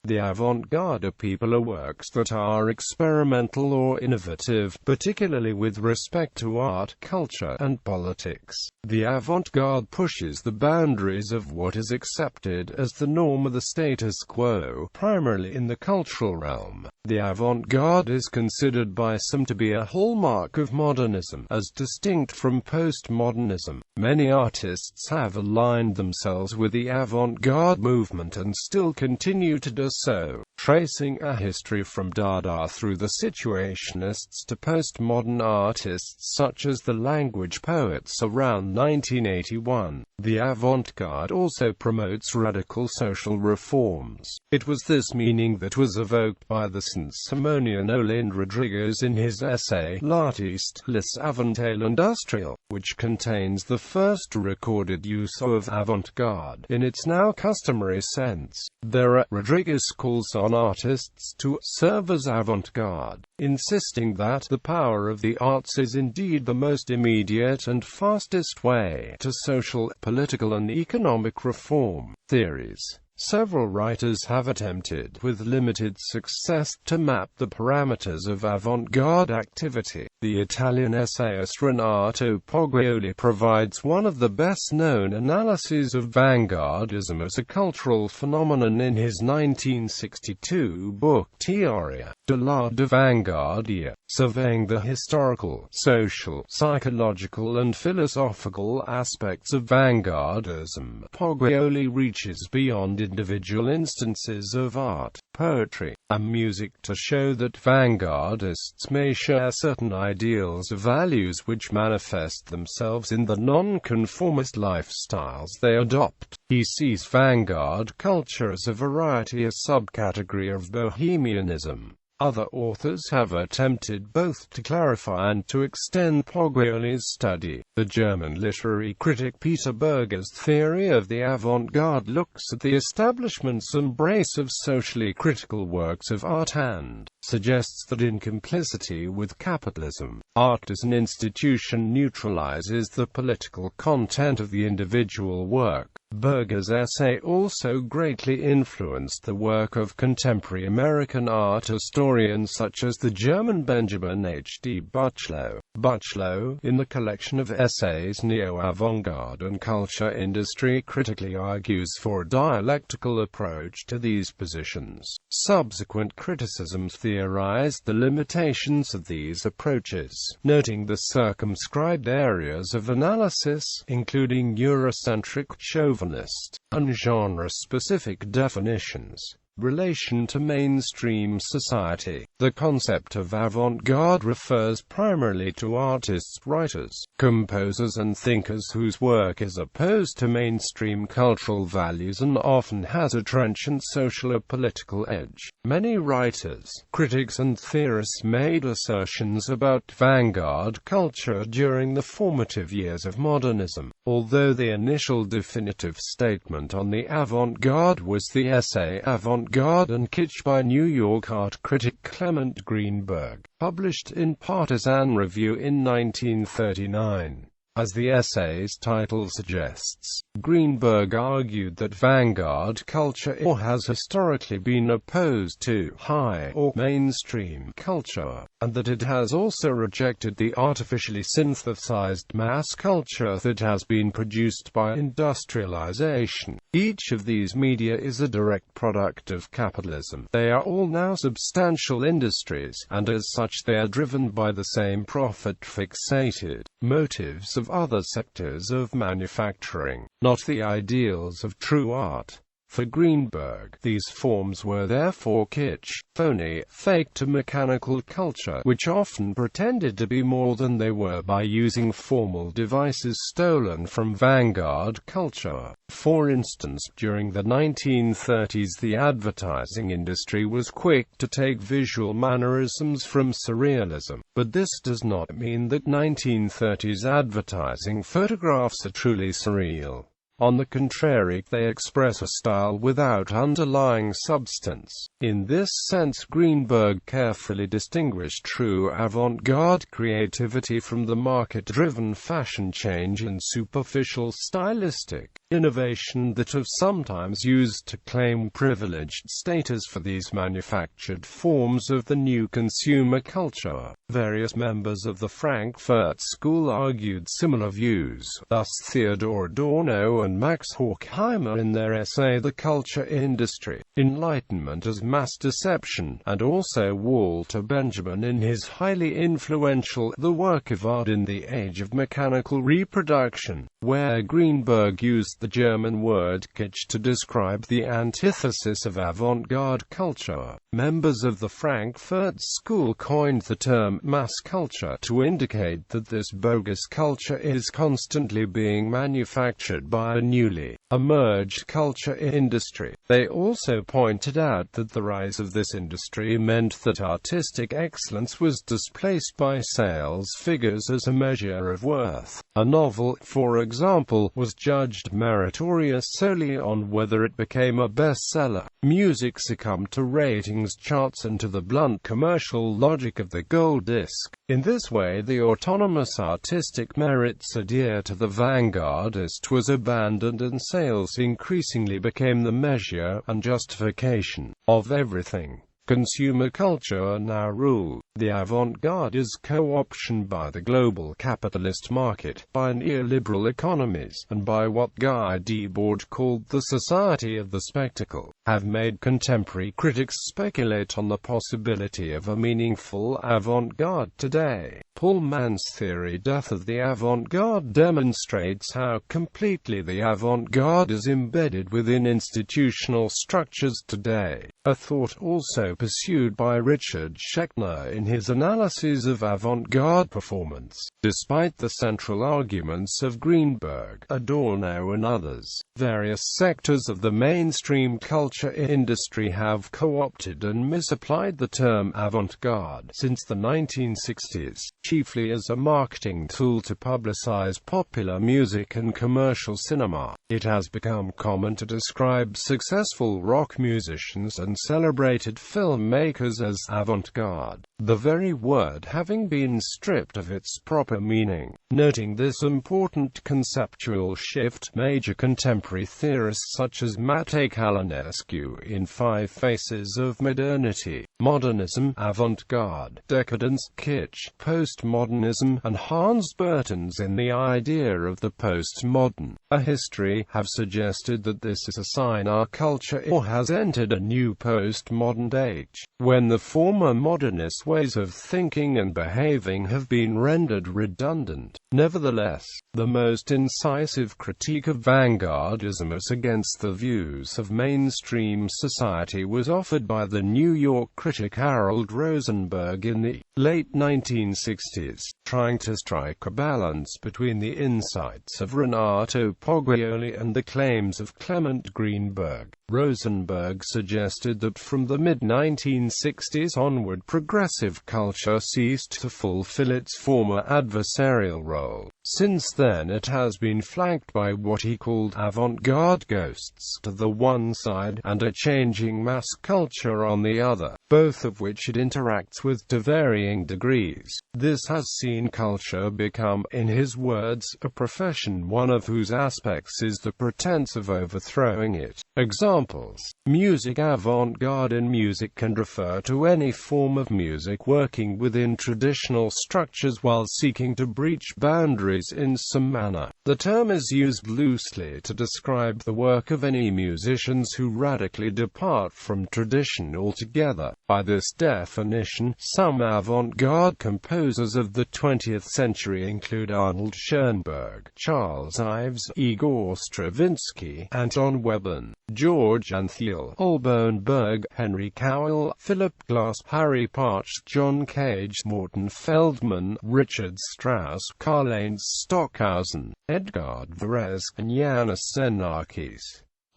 The avant-garde people are works that are experimental or innovative, particularly with respect to art, culture, and politics. The avant-garde pushes the boundaries of what is accepted as the norm or the status quo, primarily in the cultural realm. The avant-garde is considered by some to be a hallmark of modernism, as distinct from postmodernism. Many artists have aligned themselves with the avant-garde movement and still continue to do so, tracing a history from Dada through the Situationists to postmodern artists such as the language poets around 1981. The avant-garde also promotes radical social reforms. It was this meaning that was evoked by the Smithsonian Olin Rodriguez in his essay L'artiste, les avant-industriel, which contains the first recorded use of avant-garde in its now customary sense. Rodriguez calls on artists to serve as avant-garde, insisting that the power of the arts is indeed the most immediate and fastest way to social, political and economic reform. Theories. Several writers have attempted, with limited success, to map the parameters of avant-garde activity. The Italian essayist Renato Poglioli provides one of the best-known analyses of vanguardism as a cultural phenomenon in his 1962 book Teoria della vanguardia, surveying the historical, social, psychological and philosophical aspects of vanguardism. Poglioli reaches beyond individual instances of art, poetry, and music to show that vanguardists may share certain ideals or values which manifest themselves in the non-conformist lifestyles they adopt. He sees vanguard culture as a variety, a subcategory of bohemianism. Other authors have attempted both to clarify and to extend Poglioli's study. The German literary critic Peter Berger's theory of the avant-garde looks at the establishment's embrace of socially critical works of art and suggests that in complicity with capitalism, art as an institution neutralizes the political content of the individual work. Berger's essay also greatly influenced the work of contemporary American art historians such as the German Benjamin H. D. Buchloh. Buchloh, in the collection of essays Neo-Avant-Garde and Culture Industry, critically argues for a dialectical approach to these positions. Subsequent criticisms theorized the limitations of these approaches, noting the circumscribed areas of analysis, including Eurocentric, chauvinist, and genre-specific definitions. Relation to mainstream society. The concept of avant-garde refers primarily to artists, writers, composers and thinkers whose work is opposed to mainstream cultural values and often has a trenchant social or political edge. Many writers, critics and theorists made assertions about vanguard culture during the formative years of modernism, although the initial definitive statement on the avant-garde was the essay Avant-garde and Kitsch by New York art critic Clement Greenberg, published in Partisan Review in 1939. As the essay's title suggests, Greenberg argued that vanguard culture has historically been opposed to high or mainstream culture, and that it has also rejected the artificially synthesized mass culture that has been produced by industrialization. Each of these media is a direct product of capitalism. They are all now substantial industries, and as such they are driven by the same profit-fixated motives of other sectors of manufacturing, not the ideals of true art. For Greenberg, these forms were therefore kitsch, phony, fake to mechanical culture, which often pretended to be more than they were by using formal devices stolen from vanguard culture. For instance, during the 1930s the advertising industry was quick to take visual mannerisms from surrealism, but this does not mean that 1930s advertising photographs are truly surreal. On the contrary, they express a style without underlying substance. In this sense, Greenberg carefully distinguished true avant-garde creativity from the market-driven fashion change and superficial stylistic innovation that have sometimes used to claim privileged status for these manufactured forms of the new consumer culture. Various members of the Frankfurt School argued similar views, thus Theodor Adorno and Max Horkheimer in their essay The Culture Industry, Enlightenment as Mass Deception, and also Walter Benjamin in his highly influential The Work of Art in the Age of Mechanical Reproduction, where Greenberg used the German word Kitsch to describe the antithesis of avant-garde culture. Members of the Frankfurt School coined the term mass culture to indicate that this bogus culture is constantly being manufactured by a newly emerged culture industry. They also pointed out that the rise of this industry meant that artistic excellence was displaced by sales figures as a measure of worth. A novel, for example, was judged meritorious solely on whether it became a bestseller. Music succumbed to ratings charts and to the blunt commercial logic of the gold disc. In this way, the autonomous artistic merits idea to the vanguardist was abandoned, and sales increasingly became the measure and justification of everything. Consumer culture now ruled. The avant-garde is co-optioned by the global capitalist market, by neoliberal economies, and by what Guy Debord called the society of the spectacle, have made contemporary critics speculate on the possibility of a meaningful avant-garde today. Paul Mann's theory Death of the Avant-Garde demonstrates how completely the avant-garde is embedded within institutional structures today, a thought also pursued by Richard Schechner in his analysis of avant-garde performance. Despite the central arguments of Greenberg, Adorno and others, various sectors of the mainstream culture industry have co-opted and misapplied the term avant-garde since the 1960s, chiefly as a marketing tool to publicize popular music and commercial cinema. It has become common to describe successful rock musicians and celebrated filmmakers as avant-garde, the very word having been stripped of its proper meaning. Noting this important conceptual shift, major contemporary theorists such as Mattei Calanescu in Five Faces of Modernity, Modernism, Avant-garde, Decadence, Kitsch, Postmodernism, and Hans Bertens in The Idea of the Postmodern, a History, have suggested that this is a sign our culture has entered a new postmodern age, when the former modernist ways of thinking and behaving have been rendered redundant. Nevertheless, the most incisive critique of vanguardism as against the views of mainstream society was offered by the New York critic Harold Rosenberg in the late 1960s, trying to strike a balance between the insights of Renato Poglioli and the claims of Clement Greenberg. Rosenberg suggested that from the mid-1960s onward, progressive culture ceased to fulfill its former adversarial role. Since then it has been flanked by what he called avant-garde ghosts to the one side, and a changing mass culture on the other, both of which it interacts with to varying degrees. This has seen culture become, in his words, a profession, one of whose aspects is the pretense of overthrowing it. Examples: music. Avant-garde in music can refer to any form of music working within traditional structures while seeking to breach boundaries in some manner. The term is used loosely to describe the work of any musicians who radically depart from tradition altogether. By this definition, some avant-garde composers of the 20th century include Arnold Schoenberg, Charles Ives, Igor Stravinsky, Anton Webern, George Antheil, Alban Berg, Henry Cowell, Philip Glass, Harry Partch, John Cage, Morton Feldman, Richard Strauss, Karl-Heinz Stockhausen, Edgar Varese, and Yanis Xenakis.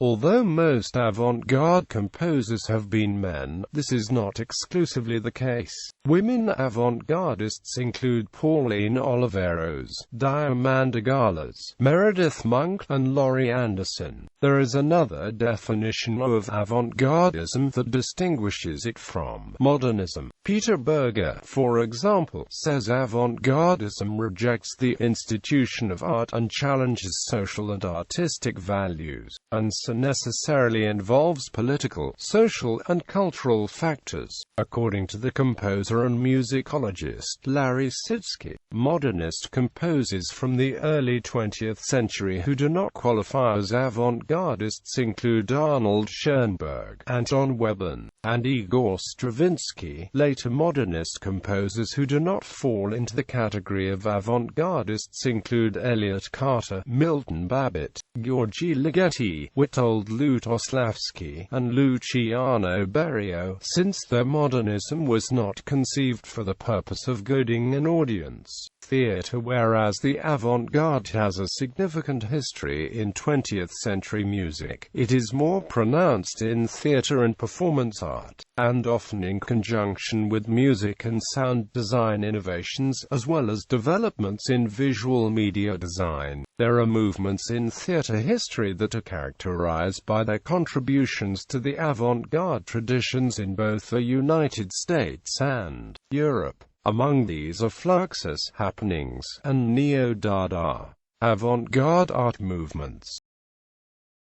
Although most avant-garde composers have been men, this is not exclusively the case. Women avant-gardists include Pauline Oliveros, Diamanda Galas, Meredith Monk, and Laurie Anderson. There is another definition of avant-gardism that distinguishes it from modernism. Peter Berger, for example, says avant-gardism rejects the institution of art and challenges social and artistic values, and so necessarily involves political, social, and cultural factors. According to the composer and musicologist Larry Sitsky, modernist composers from the early 20th century who do not qualify as avant-gardists include Arnold Schoenberg, Anton Webern, and Igor Stravinsky. Later modernist composers who do not fall into the category of avant-gardists include Elliott Carter, Milton Babbitt, György Ligeti, Witold Lutosławski, and Luciano Berio, since their modernism was not conceived for the purpose of goading an audience. Theatre. Whereas the avant-garde has a significant history in 20th-century music, it is more pronounced in theatre and performance art, and often in conjunction with music and sound design innovations, as well as developments in visual media design. There are movements in theatre history that are characterized by their contributions to the avant-garde traditions in both the United States and Europe. Among these are Fluxus, Happenings, and Neo-Dada. Avant-garde art movements